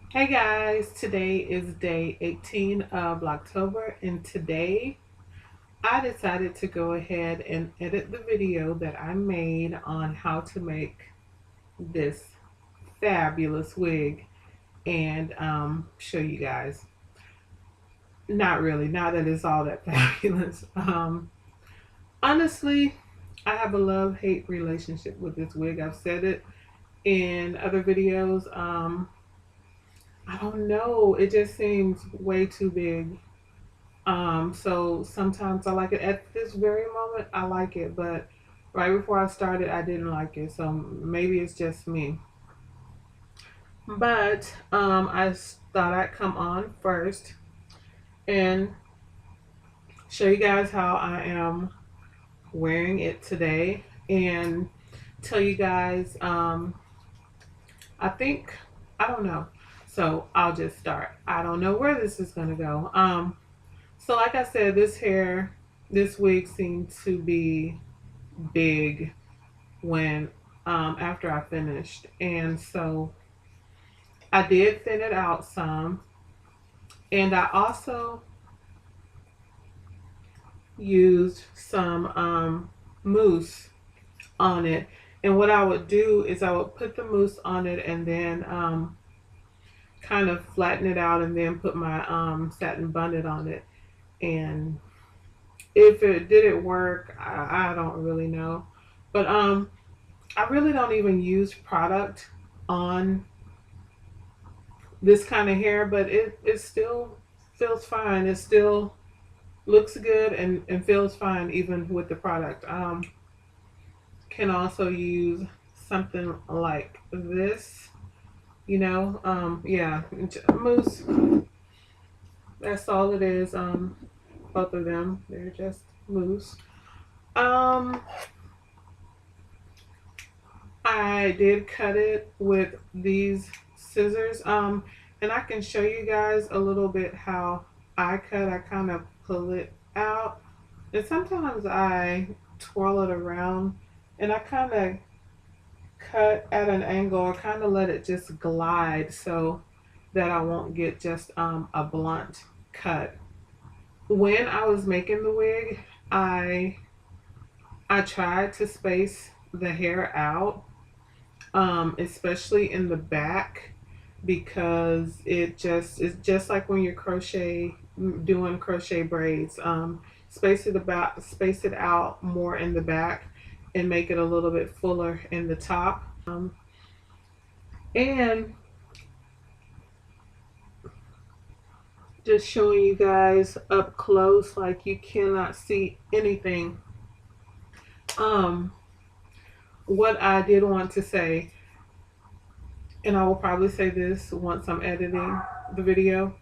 Hey guys, today is day 18 of Vlogtober, and today I decided to go ahead and edit the video that I made on how to make this fabulous wig and show you guys. Not really, not that it's all that fabulous. Honestly, I have a love-hate relationship with this wig. I've said it in other videos. I don't know, it just seems way too big. So sometimes I like it. At this very moment, I like it, but right before I started, I didn't like it. So maybe it's just me. But thought I'd come on first and show you guys how I am wearing it today and tell you guys, I think, I don't know. So I'll just start. I don't know where this is going to go. So like I said, this wig seemed to be big when after I finished, and so I did thin it out some, and I also used some mousse on it. And what I would do is I would put the mousse on it and then kind of flatten it out and then put my satin bundle on it. And if it didn't work, I don't really know, but I really don't even use product on this kind of hair, but it still feels fine. It still looks good and feels fine even with the product. Can also use something like this, yeah, mousse. That's all it is. Both of them, they're just mousse. Um, I did cut it with these scissors. And I can show you guys a little bit how I cut. I kind of pull it out, and sometimes I twirl it around, and I kind of cut at an angle or kind of let it just glide so that I won't get just a blunt cut. When I was making the wig, I I tried to space the hair out, especially in the back, because it's just like when you're doing crochet braids. Space it out more in the back and make it a little bit fuller in the top. And just showing you guys up close, like you cannot see anything. Um, what I did want to say, and I will probably say this once I'm editing the video.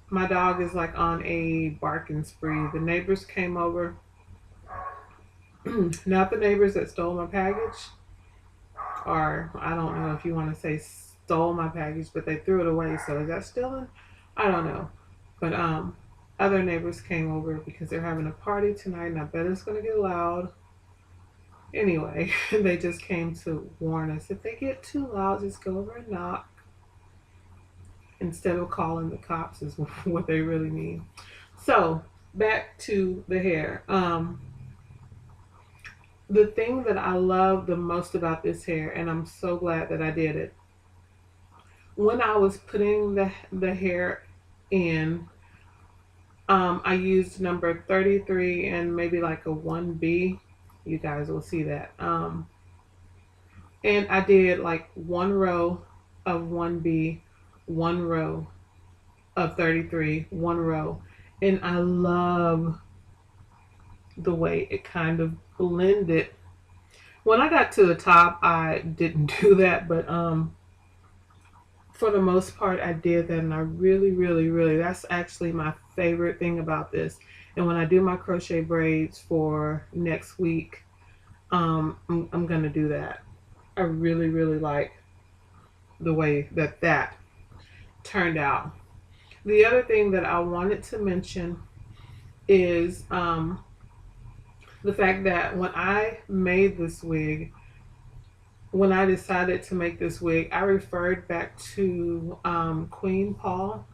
My dog is like on a barking spree. The neighbors came over, not the neighbors that stole my package, or I don't know if you want to say stole my package, but they threw it away. So is that stealing? I don't know. But other neighbors came over because they're having a party tonight, and I bet it's gonna get loud. Anyway, they just came to warn us if they get too loud, just go over and knock instead of calling the cops. Is what they really mean. So back to the hair. The thing that I love the most about this hair, and I'm so glad that I did it, when I was putting the hair in, I used number 33 and maybe like a 1B. You guys will see that. And I did like one row of 1B, one row of 33, one row. And I love the way it kind of blended. When I got to the top, I didn't do that, but for the most part, I did that, and I really, really, really, that's actually my favorite thing about this. And when I do my crochet braids for next week, I'm gonna do that. I really, really like the way that turned out. The other thing that I wanted to mention is the fact that when I made this wig, when I decided to make this wig, I referred back to Queen Paul,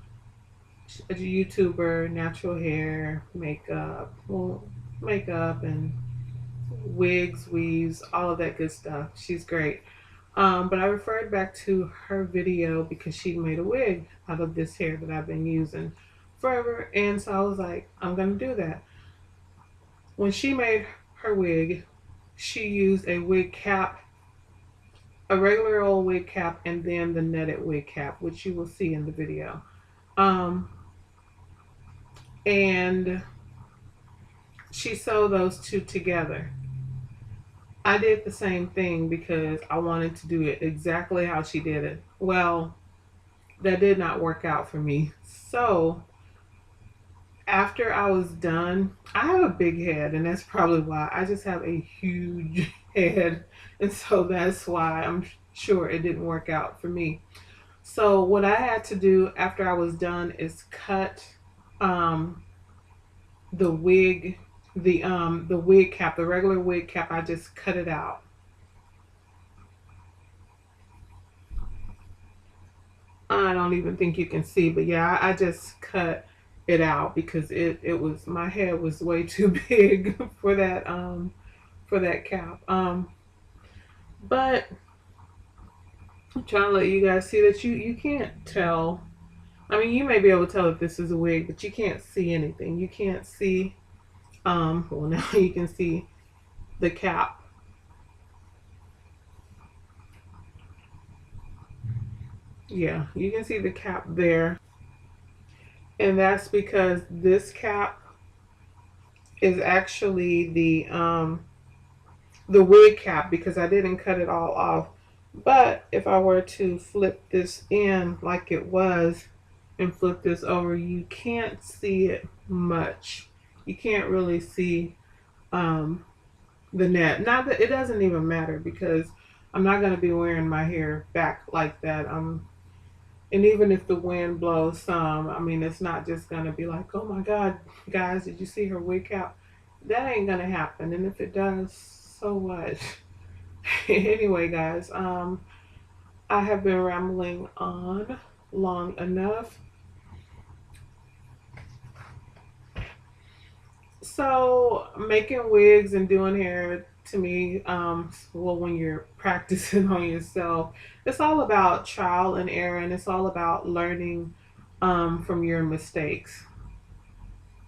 a YouTuber, natural hair, makeup, well, makeup and wigs, weaves, all of that good stuff. She's great. But I referred back to her video because she made a wig out of this hair that I've been using forever. And so I was like, I'm going to do that. When she made her wig, she used a wig cap, a regular old wig cap, and then the netted wig cap, which you will see in the video. Um, and she sewed those two together. I did the same thing because I wanted to do it exactly how she did it. Well, that did not work out for me. So after I was done, I have a big head, and that's probably why. I just have a huge head, and so that's why I'm sure it didn't work out for me. So what I had to do after I was done is cut um, the wig, the wig cap, the regular wig cap. I just cut it out. I don't even think you can see, but yeah, I just cut it out because it was, my head was way too big for that cap. But I'm trying to let you guys see that you can't tell. I mean, you may be able to tell if this is a wig, but you can't see anything. You can't see well, now you can see the cap. Yeah, you can see the cap there. And that's because this cap is actually the wig cap, because I didn't cut it all off. But if I were to flip this in like it was and flip this over, you can't see it much. You can't really see um, the net. Not that it doesn't even matter, because I'm not going to be wearing my hair back like that. And even if the wind blows some, I mean, it's not just going to be like, oh my God, guys, did you see her wig cap? That ain't going to happen. And if it does, so what? Anyway, guys, I have been rambling on long enough. So making wigs and doing hair, to me, well, when you're practicing on yourself, it's all about trial and error, and it's all about learning from your mistakes.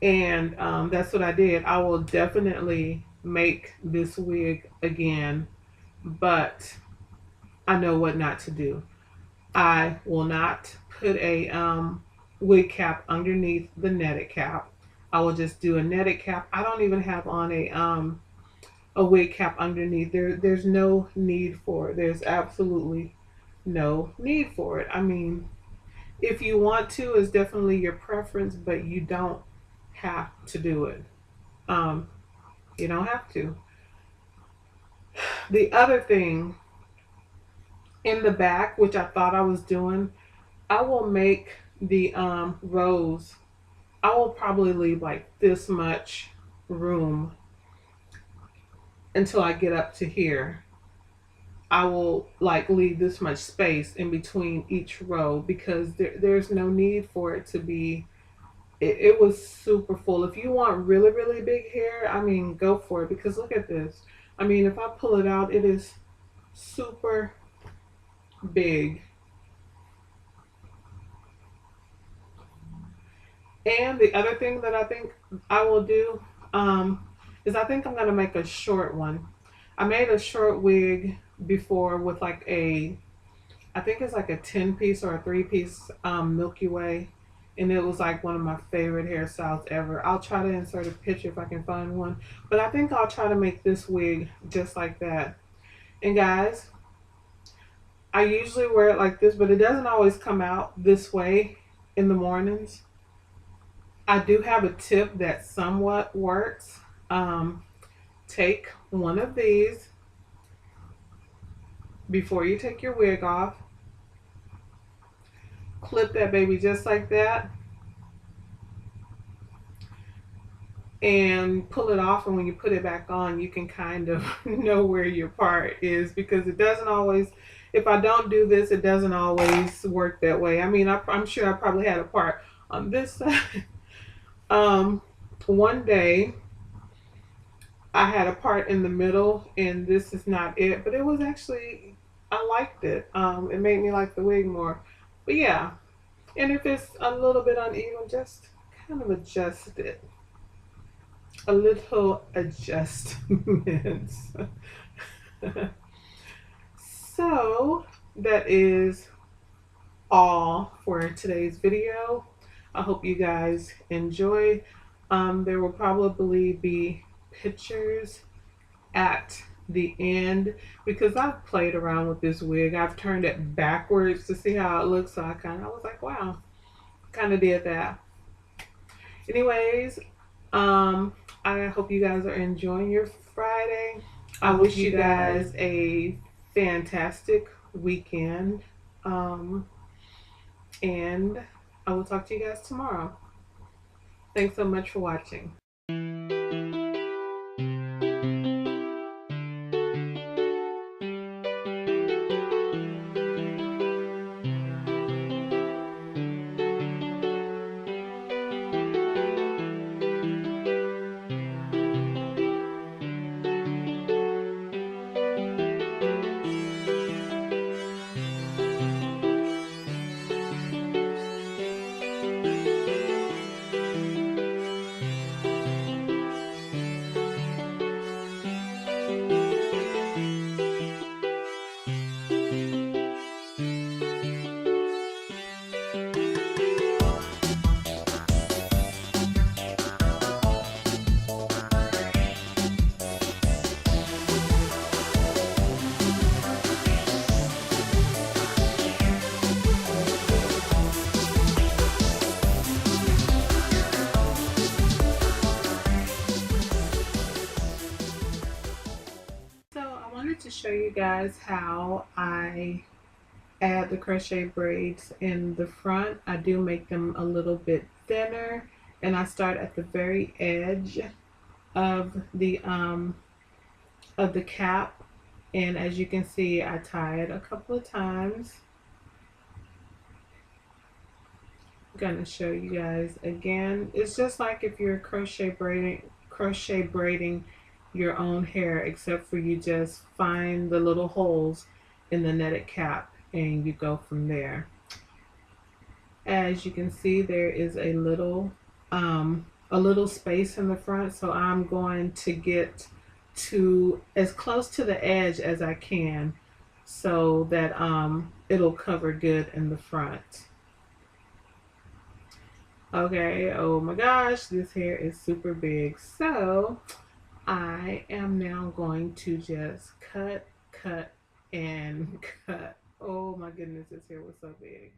And that's what I did. I will definitely make this wig again, but I know what not to do. I will not put a wig cap underneath the netted cap. I will just do a netted cap. I don't even have on a wig cap underneath. There's no need for it. There's absolutely no need for it. I mean, if you want to, it's definitely your preference, but you don't have to do it. Um, you don't have to. The other thing in the back, which I thought I was doing, I will make the rows. I will probably leave like this much room until I get up to here. I will like leave this much space in between each row, because there's no need for it to be. It was super full. If you want really, really big hair, I mean, go for it, because look at this. I mean, if I pull it out, it is super big. And the other thing that I think I will do is I think I'm going to make a short one. I made a short wig before with like I think it's like a 10 piece or a 3-piece Milky Way. And it was like one of my favorite hairstyles ever. I'll try to insert a picture if I can find one. But I think I'll try to make this wig just like that. And guys, I usually wear it like this, but it doesn't always come out this way in the mornings. I do have a tip that somewhat works. Um, Take one of these before you take your wig off. Clip that baby just like that. and pull it off, and when you put it back on, you can kind of know where your part is, because it doesn't always, if I don't do this, it doesn't always work that way. I mean, I'm sure I probably had a part on this side. One day I had a part in the middle, and this is not it, but it was actually, I liked it. It made me like the wig more. But yeah, and if it's a little bit uneven, just kind of adjust it. A little adjustments. So that is all for today's video. I hope you guys enjoy. There will probably be pictures at the end, because I've played around with this wig. I've turned it backwards to see how it looks. So I was like, wow, kind of did that. Anyways, I hope you guys are enjoying your Friday. I wish you guys a fantastic weekend. And I will talk to you guys tomorrow. Thanks so much for watching. To show you guys how I add the crochet braids in the front. I do make them a little bit thinner, and I start at the very edge of the cap, and as you can see, I tie it a couple of times. I'm gonna show you guys again. It's just like if you're crochet braiding your own hair, except for you just find the little holes in the netted cap and you go from there. As you can see, there is a little space in the front, so I'm going to get to as close to the edge as I can so that it'll cover good in the front. Okay, oh my gosh, this hair is super big. So I am now going to just cut, and cut. Oh my goodness, this hair was so big.